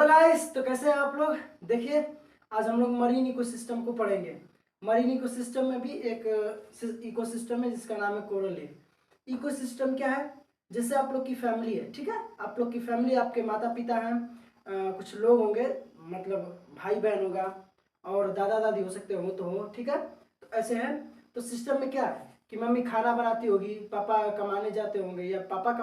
Guys, तो कैसे हैं आप लोग। देखिए, आज हम लोग मरीन इकोसिस्टम को पढ़ेंगे। मरीन इकोसिस्टम में भी एक इकोसिस्टम है जिसका नाम है कोरल रीफ। इकोसिस्टम क्या है? जैसे आप लोग की फैमिली है, ठीक है। आप लोग की फैमिली, आपके माता पिता हैं, कुछ लोग होंगे, मतलब भाई बहन होगा और दादा दादी हो सकते हो, तो हो, ठीक है। तो ऐसे है। तो सिस्टम में क्या है कि मम्मी खाना बनाती होगी, पापा कमाने जाते होंगे, या पापा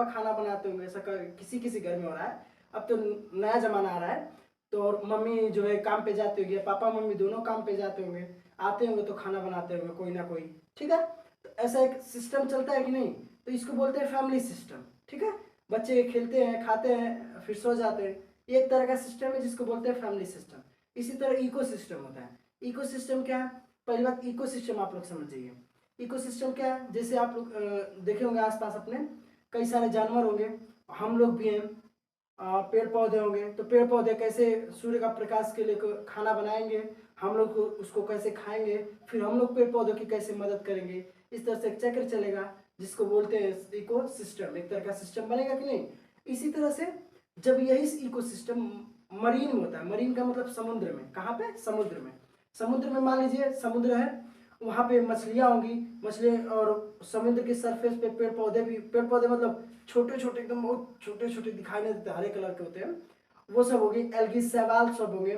खाना बनाते होंगे। ऐसा किसी किसी घर में हो रहा है। अब तो नया जमाना आ रहा है। तो और मम्मी जो है काम पे जाते होंगे, पापा मम्मी दोनों काम पे जाते होंगे, आते होंगे तो खाना बनाते होंगे कोई ना कोई, ठीक है। तो ऐसा एक सिस्टम चलता है कि नहीं, तो इसको बोलते हैं फैमिली सिस्टम, ठीक है। बच्चे खेलते हैं, खाते हैं, फिर सो जाते हैं। ये एक तरह का सिस्टम है जिसको बोलते हैं फैमिली सिस्टम। इसी तरह इको सिस्टम होता है। इको सिस्टम क्या है? पहली बात, इको सिस्टम आप लोग समझ जाइए। इको सिस्टम क्या है? जैसे आप लोग देखे होंगे आसपास अपने, कई सारे जानवर होंगे, हम लोग भी हैं, पेड़ पौधे होंगे। तो पेड़ पौधे कैसे सूर्य का प्रकाश के लिए खाना बनाएंगे, हम लोग उसको कैसे खाएंगे, फिर हम लोग पेड़ पौधों की कैसे मदद करेंगे। इस तरह से एक चक्र चलेगा जिसको बोलते हैं इको सिस्टम। एक तरह का सिस्टम बनेगा कि नहीं। इसी तरह से जब यही इको सिस्टम मरीन में होता है, मरीन का मतलब समुद्र में, कहाँ पे? समुद्र में। समुद्र में मान लीजिए समुद्र है, वहाँ पे मछलियाँ होंगी, मछली, और समुद्र के सरफेस पे पेड़ पौधे भी, पेड़ पौधे मतलब छोटे छोटे, एकदम बहुत छोटे छोटे दिखाई नहीं देते, हरे कलर के होते हैं, वो सब होगी। एल्गी शैवाल सब होंगे।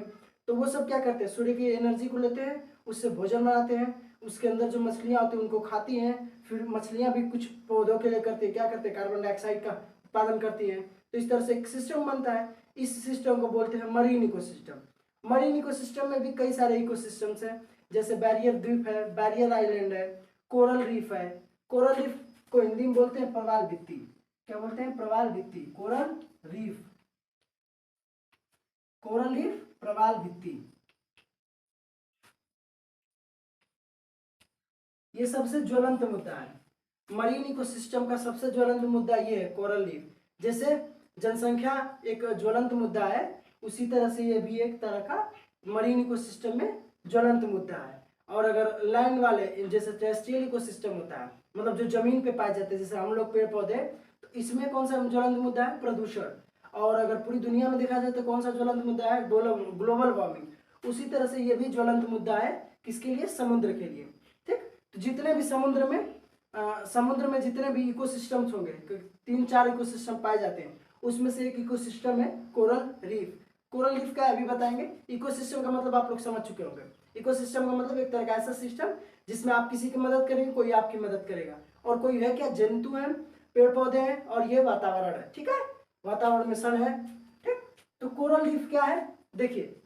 तो वो सब क्या करते हैं? सूर्य की एनर्जी को लेते हैं, उससे भोजन बनाते हैं, उसके अंदर जो मछलियाँ होती हैं उनको खाती हैं। फिर मछलियाँ भी कुछ पौधों के लिए करती है, क्या करते हैं? कार्बन डाइऑक्साइड का उत्पादन करती हैं। तो इस तरह से एक सिस्टम बनता है। इस सिस्टम को बोलते हैं मरीन इकोसिस्टम। मरीन इकोसिस्टम में भी कई सारे इकोसिस्टम्स हैं, जैसे बैरियर द्वीप है, बैरियर आइलैंड है, कोरल रीफ है। कोरल रीफ को हिंदी में बोलते हैं प्रवाल भित्ति। क्या बोलते हैं? प्रवाल भित्ति। कोरल रीफ, कोरल रीफ, प्रवाल भित्ति, ये सबसे ज्वलंत मुद्दा है। मरीन इकोसिस्टम का सबसे ज्वलंत मुद्दा ये है, कोरल रीफ। जैसे जनसंख्या एक ज्वलंत मुद्दा है, उसी तरह से ये भी एक तरह का मरीन इकोसिस्टम में ज्वलंत मुद्दा है। और अगर लैंड वाले, जैसे टेरेस्ट्रियल इकोसिस्टम होता है, मतलब जो जमीन पे पाए जाते हैं, जैसे हम लोग पेड़ पौधे, तो इसमें कौन सा ज्वलंत मुद्दा है? प्रदूषण। और अगर पूरी दुनिया में देखा जाए तो कौन सा ज्वलंत मुद्दा है? Global warming. उसी तरह से ये भी ज्वलंत मुद्दा है, किसके लिए? समुद्र के लिए, ठीक। तो जितने भी समुद्र में जितने भी इकोसिस्टम्स होंगे, 3-4 इकोसिस्टम पाए जाते हैं, उसमें से एक इकोसिस्टम है कोरल रीफ। कोरल रीफ का अभी बताएंगे। इकोसिस्टम का मतलब आप लोग समझ चुके होंगे। इकोसिस्टम का मतलब एक तरह का ऐसा सिस्टम जिसमें आप किसी की मदद करेंगे, कोई आपकी मदद करेगा, और कोई है क्या? जंतु हैं, पेड़ पौधे हैं, और ये वातावरण है, ठीक है। वातावरण में सन है, ठीक। तो कोरल रीफ क्या है? देखिए,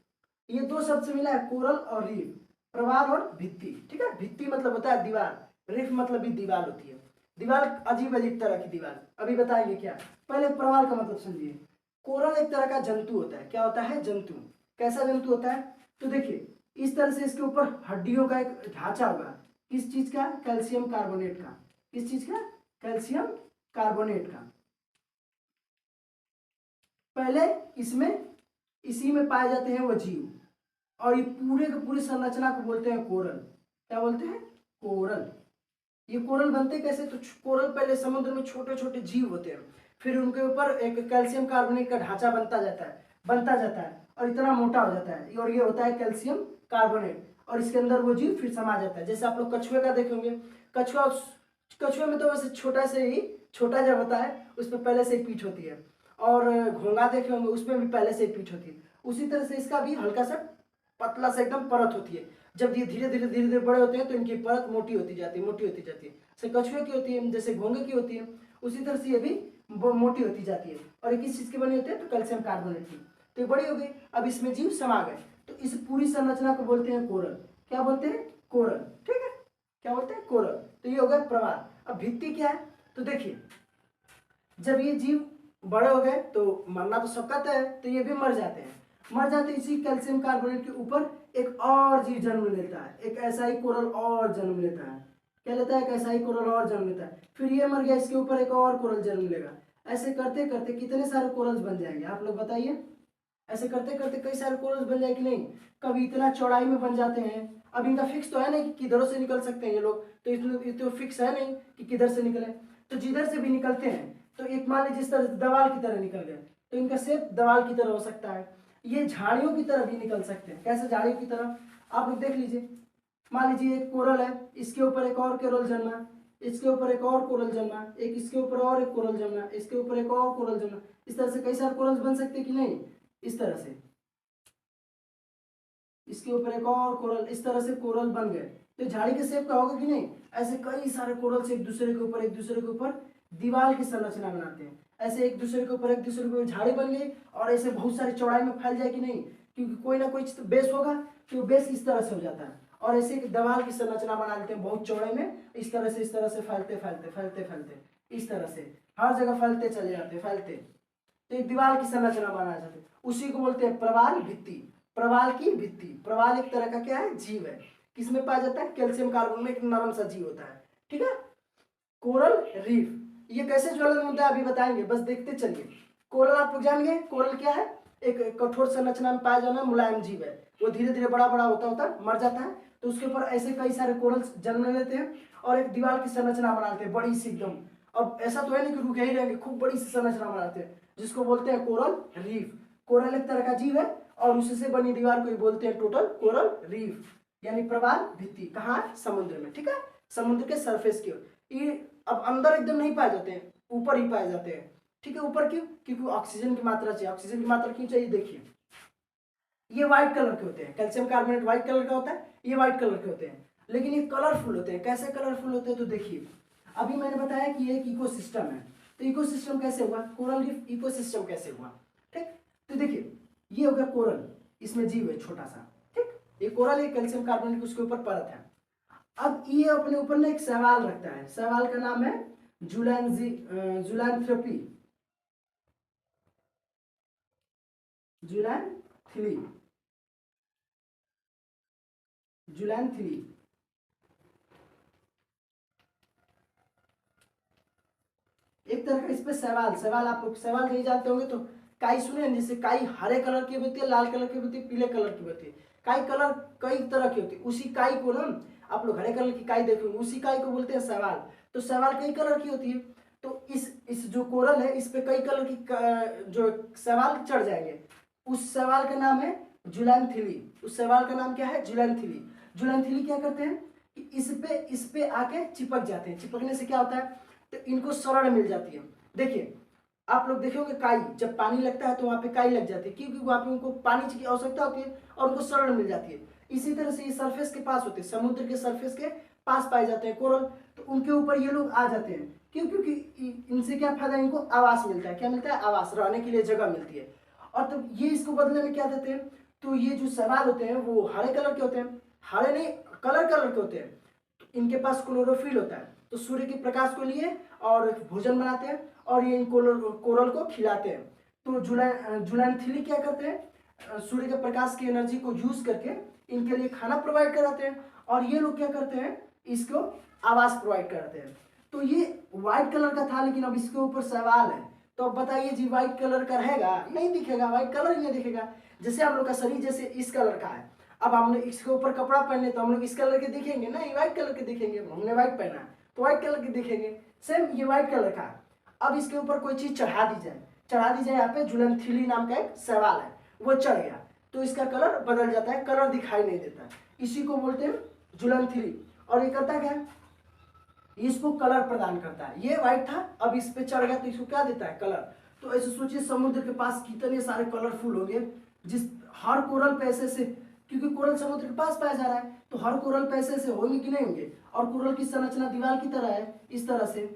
ये दो शब्द से मिला है, कोरल और रीफ, प्रवाल और भित्ति, ठीक है। भित्ति मतलब होता है दीवार, रीफ मतलब भी दीवार होती है। दीवार अजीब अजीब तरह की दीवार, अभी बताएंगे क्या। पहले प्रवाल का मतलब समझिए। कोरल एक तरह का जंतु होता है। क्या होता है? जंतु। कैसा जंतु होता है? तो देखिए, इस तरह से इसके ऊपर हड्डियों का एक ढांचा होगा। किस चीज का? कैल्शियम कार्बोनेट का। किस चीज का? कैल्शियम कार्बोनेट का। पहले इसमें, इसी में पाए जाते हैं वो जीव, और ये पूरे के पूरी संरचना को बोलते हैं कोरल। क्या बोलते हैं? कोरल। ये कोरल बनते कैसे? तो कोरल पहले समुद्र में छोटे छोटे जीव होते हैं, फिर उनके ऊपर एक कैल्शियम कार्बोनेट का ढांचा बनता जाता है और इतना मोटा हो जाता है, और ये होता है कैल्शियम कार्बोनेट, और इसके अंदर वो जीव फिर समा जाता है। जैसे आप लोग कछुए का देखेंगे, कछुआ, कछुए में तो वैसे छोटा जब होता है उस पर पहले से ही पीठ होती है, और घोंगा देखे होंगे, उसमें भी पहले से ही पीठ होती है। उसी तरह से इसका भी हल्का सा पतला सा एकदम परत होती है। जब ये धीरे धीरे बड़े होते हैं तो इनकी परत मोटी होती जाती है। जैसे कछुए की होती है, जैसे घोंगे की होती है, उसी तरह से ये भी मोटी होती जाती है। और ये किस चीज की बनी होती है? तो कैल्शियम कार्बोनेट की। तो ये बड़ी हो गई, अब इसमें जीव समा गए, तो इस पूरी संरचना को बोलते हैं कोरल। क्या बोलते हैं? कोरल, ठीक है। क्या बोलते हैं? कोरल। तो ये हो गया प्रवाल। अब भित्ति क्या है? तो देखिए, जब ये जीव बड़े हो गए तो मरना तो सबका तय है, तो ये भी मर जाते हैं। इसी कैल्शियम कार्बोनेट के ऊपर एक और जीव जन्म लेता है, एक ऐसा ही कोरल और जन्म लेता है। क्या लेता है? एक ऐसा ही कोरल और जन्म लेता है। फिर ये मर गया, इसके ऊपर एक और कोरल जन्म लेगा। ऐसे करते करते कितने सारे कोरल्स बन जाएंगे आप लोग बताइए। ऐसे करते करते कई सारे कोरल्स बन जाए कि नहीं। कभी इतना चौड़ाई में बन जाते हैं। अब इनका फिक्स तो है नहीं कि किधरों से निकल सकते हैं ये लोग, तो ये तो फिक्स है नहीं कि किधर से निकले। तो जिधर से भी निकलते हैं, तो एक मान लीजिए जिस तरह दवाल की तरह निकल गए, तो इनका शेप दीवार की तरह हो सकता है। ये झाड़ियों की तरह भी निकल सकते हैं। कैसे झाड़ियों की तरह? आप लोग देख लीजिए, मान लीजिए एक कोरल है, इसके ऊपर एक और कोरल जन्मा, इसके ऊपर एक और कोरल जन्मा, एक इसके ऊपर और एक कोरल जन्मा, इसके ऊपर एक और कोरल जन्मा। इस तरह से कई सारे कोरल्स बन सकते हैं कि नहीं? इस तरह से इसके ऊपर एक और कोरल, इस तरह से कोरल बन गए। तो झाड़ी के शेप का होगा कि नहीं? ऐसे कई सारे कोरल से एक दूसरे के ऊपर दीवार की संरचना बनाते हैं। ऐसे एक दूसरे के ऊपर झाड़ी बन गई और ऐसे बहुत सारी चौड़ाई में फैल जाए कि नहीं? क्योंकि कोई ना कोई बेस होगा, तो बेस इस तरह से हो जाता है और ऐसे एक दीवार की संरचना बना लेते हैं बहुत चौड़े में। इस तरह से फैलते फैलते फैलते फैलते इस तरह से हर जगह फैलते चले जाते फैलते, तो एक दीवार की संरचना बनाया जाती है। उसी को बोलते हैं प्रवाल भित्ति। प्रवाल की भित्ति। प्रवाल एक तरह का क्या है? जीव है। किसमें पाया जाता है? कैल्शियम कार्बन में एक नरम सा जीव होता है। ठीक है। कोरल रीफ, ये कैसे ज्वलन होता है अभी बताएंगे, बस देखते चलिए। कोरल आप लोग जान गए, कोरल क्या है? एक कठोर संरचना में पाया जाना मुलायम जीव है। वो धीरे धीरे बड़ा बड़ा होता होता मर जाता है, तो उसके ऊपर ऐसे कई सारे कोरल्स जन्म लेते हैं और एक दीवार की संरचना बनाते हैं बड़ी सी एकदम। अब ऐसा तो है नहीं कि रुके ही रहेंगे, खूब बड़ी सी संरचना बनाते हैं जिसको बोलते हैं कोरल रीफ। कोरल एक तरह का जीव है और उससे बनी दीवार को ही बोलते हैं टोटल कोरल रीफ, यानी प्रवाल भित्ति। कहाँ? समुद्र में। ठीक है, समुद्र के सरफेस की ओर। ये अब अंदर एकदम नहीं पाए जाते हैं, ऊपर ही पाए जाते हैं। ठीक है, ऊपर क्यों? क्योंकि ऑक्सीजन की मात्रा चाहिए। ऑक्सीजन की मात्रा क्यों चाहिए? देखिए, ये व्हाइट कलर के होते हैं, कैल्शियम कार्बोनेट व्हाइट कलर का होता है, ये व्हाइट कलर के होते हैं, लेकिन ये कलरफुल होते हैं। कैसे कलरफुल होते हैं? तो देखिए, अभी मैंने बताया कि ये एक इकोसिस्टम है, तो इकोसिस्टम कैसे हुआ? कोरल रीफ इकोसिस्टम कैसे हुआ? ठीक, तो देखिए, ये हो गया कोरल, इसमें जीव है छोटा सा। ठीक, ये कोरल, ये कैल्शियम कार्बोनेट उसके ऊपर परत है। अब ये अपने ऊपर ना एक शैवाल रखता है, शैवाल का नाम है जुलैंथ्रोपी, जुलैंथ्री, जुलैंथ्री। एक तरह का इस पे सवाल, सवाल आप लोग सवाल नहीं जानते होंगे तो काई सुने, जैसे काई हरे कलर की होती है, लाल कलर की होती है, पीले कलर की होती है। काई कलर कई तरह की होती है। उसी काई को ना आप लोग हरे कलर की काई देखोगे, उसी काई को बोलते हैं सवाल। तो सवाल कई कलर की होती है। तो इस जो कोरल है, इस पे कई कलर की जो सवाल चढ़ जाएंगे। उस सवाल का नाम है जुलैंथिली। उस सवाल का नाम क्या है? जुलैंथिली। जुलैंथिली क्या करते हैं? इस पे आके चिपक जाते हैं। चिपकने से क्या होता है? तो इनको शरण मिल जाती है। देखिए, आप लोग देखोगे काई, जब पानी लगता है तो वहां पे काई लग जाती है, क्योंकि वहां पे उनको पानी की आवश्यकता होती है और उनको शरण मिल जाती है। इसी तरह से ये सरफेस के पास होते हैं, समुद्र के सरफेस के पास पाए जाते हैं कोरल, तो उनके ऊपर ये लोग आ जाते हैं। क्यों? क्योंकि इनसे क्या फायदा? इनको आवास मिलता है। क्या मिलता है? आवास, रहने के लिए जगह मिलती है। और तो ये इसको बदले में क्या देते हैं? तो ये जो सवाल होते हैं वो हरे कलर के होते हैं, हरे नहीं, कलर कलर के होते हैं। इनके पास क्लोरोफिल होता है, तो सूर्य के प्रकाश को लिए और भोजन बनाते हैं और ये इन कोरल को खिलाते हैं। तो जुलैंथिली क्या करते हैं? सूर्य के प्रकाश की एनर्जी को यूज करके इनके लिए खाना प्रोवाइड कराते हैं और ये लोग क्या करते हैं? इसको आवास प्रोवाइड कराते हैं। तो ये व्हाइट कलर का था, लेकिन अब इसके ऊपर सवाल है। तो अब बताइए जी, व्हाइट कलर का रहेगा? नहीं दिखेगा, व्हाइट कलर ही नहीं दिखेगा। जैसे हम लोग का शरीर जैसे इस कलर का है, अब हम लोग इसके ऊपर कपड़ा पहने तो हम लोग इस कलर के दिखेंगे? नहीं, व्हाइट कलर के दिखेंगे। हमने व्हाइट पहना तो व्हाइट कलर के दिखेंगे। सेम ये व्हाइट कलर का। अब इसके ऊपर कोई चीज चढ़ा दी जाए, यहाँ पे जुलैंथिली नाम का एक सवाल है, वो चढ़ गया तो इसका कलर बदल जाता है, कलर दिखाई नहीं देता। इसी को बोलते हैं जुलैंथिली। और ये करता क्या है? इसको कलर प्रदान करता है। ये व्हाइट था, अब इस पे चढ़ गया तो इसको क्या देता है? कलर। तो ऐसे सोचिए, समुद्र के पास कितने सारे कलरफुल होंगे, जिस हर कोरल पैसे से, क्योंकि कोरल समुद्र के पास पाया जा रहा है, तो हर कोरल पैसे से होंगे कि नहीं होंगे। और कोरल की संरचना दीवार की तरह है, इस तरह से,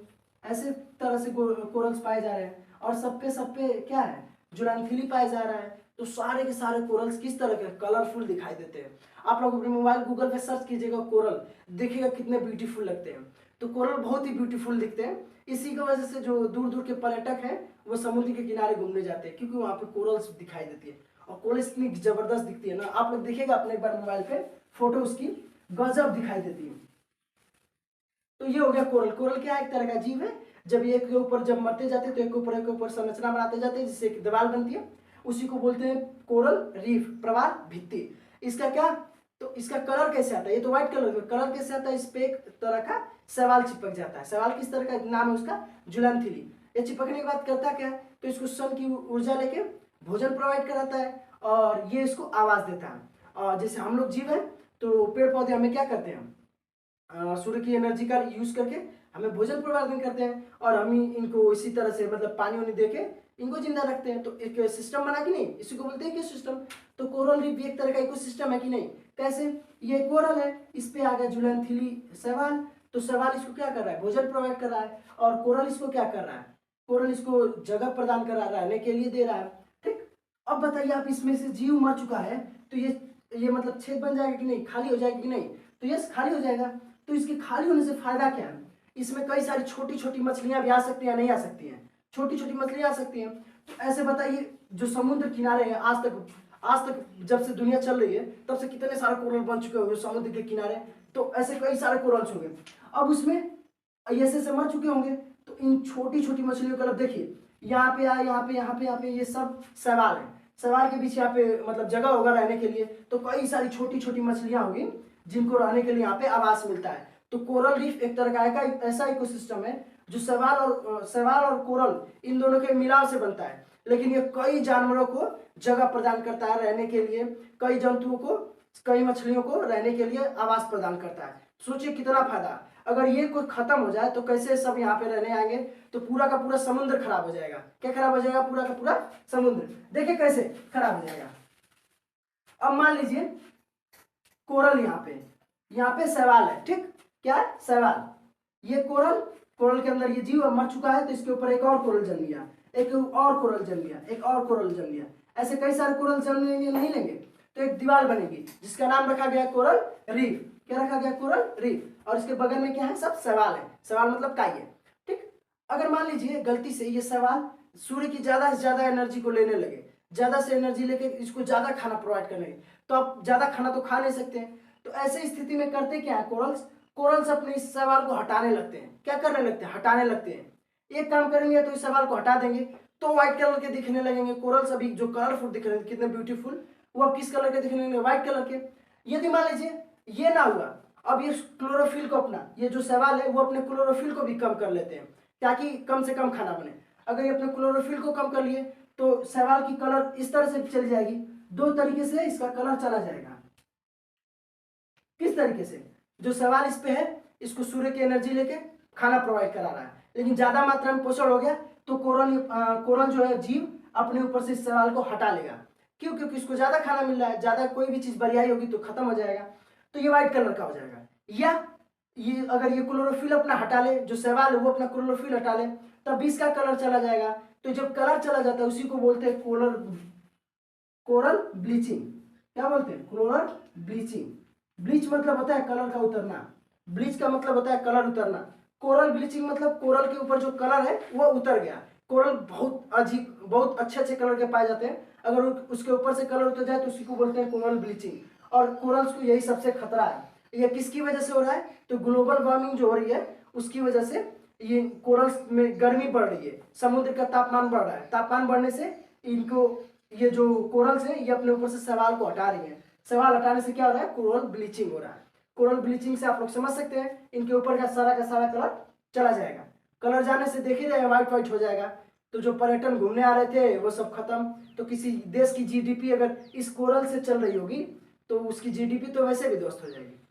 ऐसे तरह से कोरल्स पाए जा रहे हैं और सब पे क्या है? जुलैंथिली पाया जा रहा है। तो सारे के सारे कोरल्स किस तरह के? कलरफुल दिखाई देते हैं। आप लोग अपने मोबाइल गूगल पे सर्च कीजिएगा कोरल, देखिएगा कितने ब्यूटीफुल लगते हैं। तो कोरल बहुत ही ब्यूटीफुल दिखते हैं। इसी की वजह से जो दूर दूर के पर्यटक हैं वो समुद्र के किनारे घूमने जाते हैं, क्योंकि वहां पे कोरल्स दिखाई देती है। और कोरल इतनी जबरदस्त दिखती है ना, आप लोग देखिएगा अपने एक बार मोबाइल पे फोटो, उसकी गजब दिखाई देती है। तो ये हो गया कोरल। कोरल क्या है? एक तरह का जीव है। जब एक के ऊपर जब मरते जाते हैं तो एक के ऊपर संरचना बनाते जाते हैं, जिससे एक दीवार बनती है। उसी को बोलते हैं कोरल रीफ, प्रवाल भित्ति। इसका क्या? तो इसका कलर कैसे आता है? ये तो व्हाइट कलर का, कलर कैसे आता है? इस पे एक तरह का सवाल चिपक जाता है। सवाल किस तरह का? नाम है उसका जुलैंथिली। ये चिपकने के बाद करता क्या है? तो इसको सन की ऊर्जा लेके भोजन प्रोवाइड कराता है और ये इसको आवाज़ देता है। और जैसे हम लोग जीव हैं तो पेड़ पौधे हमें क्या करते हैं, सूर्य की एनर्जी का यूज़ करके हमें भोजन प्रदान करते हैं और हम इनको इसी तरह से मतलब पानी वानी दे के इनको जिंदा रखते हैं। तो एक सिस्टम बना कि नहीं, इसी को बोलते हैं कि सिस्टम। तो कोरल रीफ भी एक तरह का इकोसिस्टम है कि नहीं। कैसे, ये कोरल है, इस पे आ गया जुलैंथिली शैवाल, तो शैवाल इसको क्या कर रहा है, भोजन प्रोवाइड कर रहा है और कोरल इसको क्या कर रहा है, कोरल इसको जगह प्रदान कर रहा है, रहने के लिए दे रहा है। ठीक, अब बताइए आप इसमें से जीव मर चुका है तो ये मतलब छेद बन जाएगा कि नहीं, खाली हो जाएगा कि नहीं, तो यस खाली हो जाएगा। तो इसके खाली होने से फायदा क्या है, इसमें कई सारी छोटी छोटी मछलियां भी आ सकती हैं, नहीं आ सकती हैं, छोटी छोटी मछलियां आ सकती हैं। तो ऐसे बताइए जो समुद्र किनारे हैं, आज तक जब से दुनिया चल रही है तब से कितने सारे कोरल बन चुके होंगे समुद्र के किनारे, तो ऐसे कई सारे कोरल्स होंगे। अब उसमें ऐसे मर चुके होंगे, तो इन छोटी छोटी मछलियों का देखिए यहाँ पे यहाँ पे ये सब शैवाल है, शैवाल के बीच यहाँ पे मतलब जगह होगा रहने के लिए, तो कई सारी छोटी छोटी मछलियां होंगी जिनको रहने के लिए यहाँ पे आवास मिलता है। तो कोरल रीफ एक तरह का ऐसा इकोसिस्टम है जो शैवाल और कोरल इन दोनों के मिलाव से बनता है, लेकिन ये कई जानवरों को जगह प्रदान करता है रहने के लिए, कई जंतुओं को, कई मछलियों को रहने के लिए आवास प्रदान करता है। सोचिए कितना फायदा। अगर ये कोई खत्म हो जाए तो कैसे सब यहाँ पे रहने आएंगे, तो पूरा का पूरा समुद्र खराब हो जाएगा। क्या खराब हो जाएगा, पूरा का पूरा समुद्र। देखिए कैसे खराब हो जाएगा। अब मान लीजिए कोरल यहाँ पे शैवाल है, ठीक, क्या है, शैवाल। ये कोरल के अंदर ये जीव मर चुका है, तो इसके ऊपर एक और कोरल जन्म लिया, एक और कोरल जन्म लिया, एक और कोरल जन्म लिया, ऐसे कई सारे कोरल जन्म लेंगे, नहीं लेंगे, तो एक दीवार बनेगी जिसका नाम रखा गया कोरल रीफ। क्या रखा गया, कोरल रीफ। और इसके बगल में क्या है, सब शैवाल है, शैवाल मतलब काई है, ठीक। अगर मान लीजिए गलती से ये शैवाल सूर्य की ज्यादा से ज्यादा एनर्जी को लेने लगे, ज्यादा से एनर्जी लेके इसको ज्यादा खाना प्रोवाइड करने लगे, तो आप ज्यादा खाना तो खा नहीं सकते हैं। तो ऐसे स्थिति में करते क्या है, कोरल्स अपने इस सवाल को हटाने लगते हैं। क्या करने लगते हैं, हटाने लगते हैं। एक काम करेंगे तो इस सवाल को हटा देंगे तो व्हाइट कलर के दिखने लगेंगे कोरल्स। अभी जो कलरफुल दिख रहे हैं, कितने ब्यूटीफुल, वो अब किस कलर के दिखने लगेंगे, व्हाइट कलर के। यदि मान लीजिए ये ना हुआ, अब ये क्लोरोफिल को अपना, ये जो सवाल है वो अपने क्लोरोफिल को भी कम कर लेते हैं ताकि कम से कम खाना बने। अगर ये अपने क्लोरोफिल को कम कर लिए तो सवाल की कलर इस तरह से चली जाएगी, दो तरीके से इसका कलर चला जाएगा। किस तरीके से, जो सवाल इस पे है इसको सूर्य की एनर्जी लेके खाना प्रोवाइड करा रहा है, लेकिन ज्यादा मात्रा में पोषण हो गया तो कोरल जो है जीव अपने ऊपर से इस सवाल को हटा लेगा। क्यों, क्योंकि इसको ज्यादा खाना मिल रहा है, ज्यादा कोई भी चीज बरियाई होगी तो खत्म हो जाएगा, तो ये व्हाइट कलर का हो जाएगा। या ये अगर ये क्लोरोफिल अपना हटा ले, जो सवाल है वो अपना क्लोरोफिल हटा ले, तब भी इसका कलर चला जाएगा। तो जब कलर चला जाता है उसी को बोलते हैं कोरल ब्लीचिंग। क्या बोलते हैं, कोरल ब्लीचिंग। ब्लीच मतलब होता है कलर का उतरना, ब्लीच का मतलब होता है कलर उतरना। कोरल ब्लीचिंग मतलब कोरल के ऊपर जो कलर है वो उतर गया। कोरल बहुत अच्छे अच्छे कलर के पाए जाते हैं, अगर उसके ऊपर से कलर उतर जाए तो उसी को बोलते हैं कोरल ब्लीचिंग। और कोरल्स को यही सबसे खतरा है। ये किसकी वजह से हो रहा है, तो ग्लोबल वार्मिंग जो हो रही है उसकी वजह से ये कोरल्स में गर्मी बढ़ रही है, समुद्र का तापमान बढ़ रहा है। तापमान बढ़ने से इनको, ये जो कोरल्स है ये अपने ऊपर से सवाल को हटा रही है। सवाल हटाने से क्या हो रहा है, कोरल ब्लीचिंग हो रहा है। कोरल ब्लीचिंग से आप लोग समझ सकते हैं इनके ऊपर का सारा कलर चला जाएगा। कलर जाने से देख ही रहे हैं व्हाइट हो जाएगा। तो जो पर्यटन घूमने आ रहे थे वो सब खत्म। तो किसी देश की जीडीपी अगर इस कोरल से चल रही होगी तो उसकी जीडीपी तो वैसे भी ध्वस्त हो जाएगी।